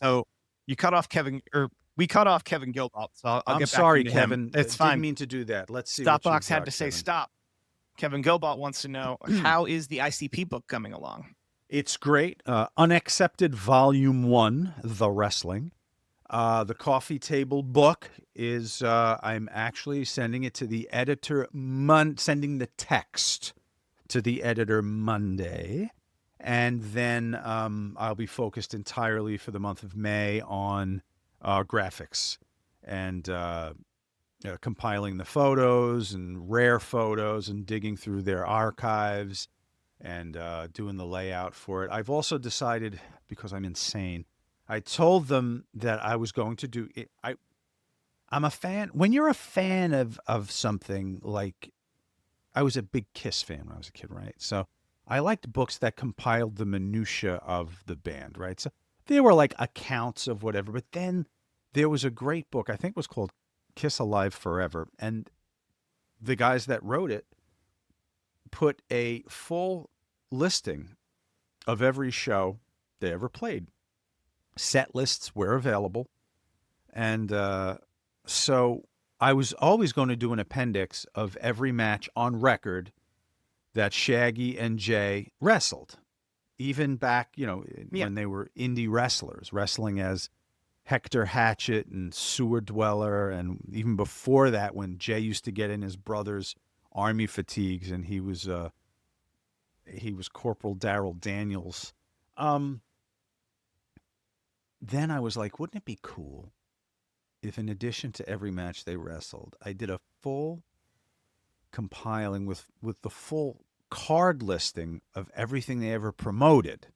So you cut off Kevin, or we cut off Kevin Gilbert. So I'll I'm get back sorry, into him. Kevin. It's Didn't fine. mean to do that. Let's see what you've Stopbox had got, to say Kevin. stop. Kevin Gilbert wants to know, how is the ICP book coming along? It's great. Unaccepted Volume 1, The Wrestling. The coffee table book is, I'm actually sending it to the editor, sending the text to the editor Monday. And then I'll be focused entirely for the month of May on graphics and compiling the photos and rare photos and digging through their archives and doing the layout for it. I've also decided, because I'm insane, I told them that I was going to do it. I'm a fan. When you're a fan of something, like, I was a big Kiss fan when I was a kid, right? So I liked books that compiled the minutia of the band, right? So there were like accounts of whatever, but then there was a great book, I think it was called Kiss Alive Forever, and the guys that wrote it put a full listing of every show they ever played. Set lists were available. And so I was always going to do an appendix of every match on record that Shaggy and Jay wrestled, even back, when they were indie wrestlers, wrestling as Hector Hatchett and Sewer Dweller. And even before that, when Jay used to get in his brother's army fatigues and he was Corporal Darrell Daniels. Then I was like, wouldn't it be cool if, in addition to every match they wrestled, I did a full compiling with the full card listing of everything they ever promoted?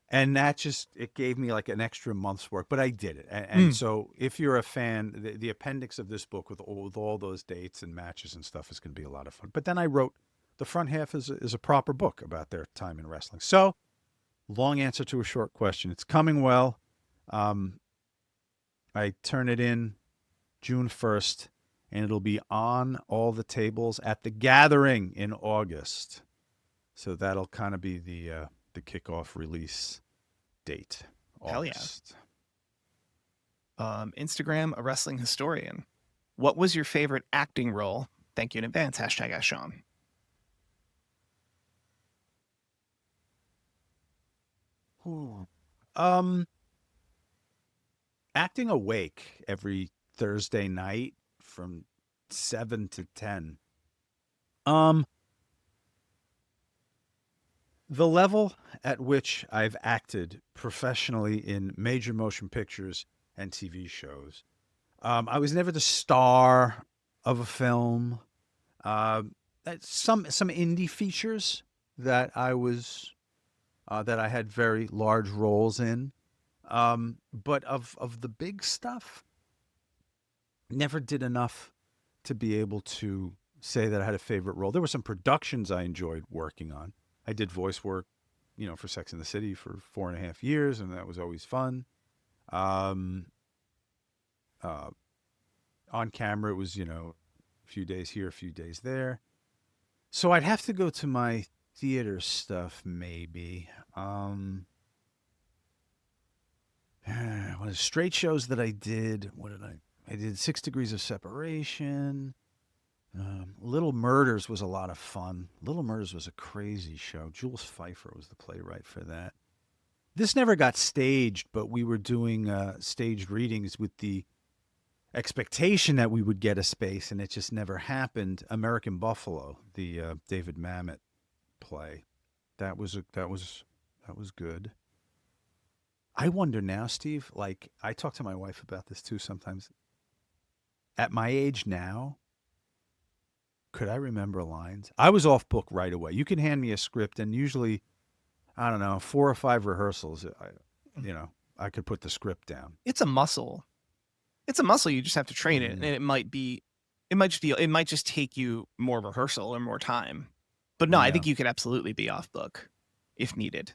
And that just, it gave me like an extra month's work, but I did it. And so if you're a fan, the appendix of this book with all those dates and matches and stuff is going to be a lot of fun. But then I wrote, the front half is a proper book about their time in wrestling. So, long answer to a short question. It's coming well. I turn it in June 1st, and it'll be on all the tables at the Gathering in August. So that'll kind of be the kickoff release date. August. Hell yeah. Instagram, a wrestling historian. What was your favorite acting role? Thank you in advance. Hashtag Ask Sean. Acting Awake every Thursday night from 7 to 10. The level at which I've acted professionally in major motion pictures and TV shows. I was never the star of a film. Some indie features that I was that I had very large roles in. But of the big stuff, never did enough to be able to say that I had a favorite role. There were some productions I enjoyed working on. I did voice work, for Sex and the City for 4.5 years, and that was always fun. On camera, it was, a few days here, a few days there. So I'd have to go to my theater stuff, maybe. One of the straight shows that I did, I did 6 Degrees of Separation. Little Murders was a lot of fun. Little Murders was a crazy show. Jules Pfeiffer was the playwright for that. This never got staged, but we were doing staged readings with the expectation that we would get a space, and it just never happened. American Buffalo, the David Mamet play, that was good. I wonder now, Steve, like, I talk to my wife about this too sometimes. At my age now, could I remember lines? I was off book right away. You can hand me a script, and usually, I don't know, 4 or 5 rehearsals, I could put the script down. It's a muscle. You just have to train it, and it might just take you more rehearsal or more time. But no, I think you could absolutely be off book if needed.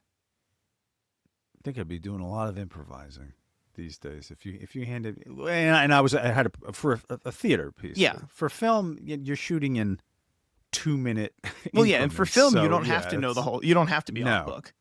I think I'd be doing a lot of improvising these days. If you handed, and I had for a theater piece. Yeah. For film, you're shooting in 2-minute. Well, yeah, and for film, you don't have to know the whole. You don't have to be off book.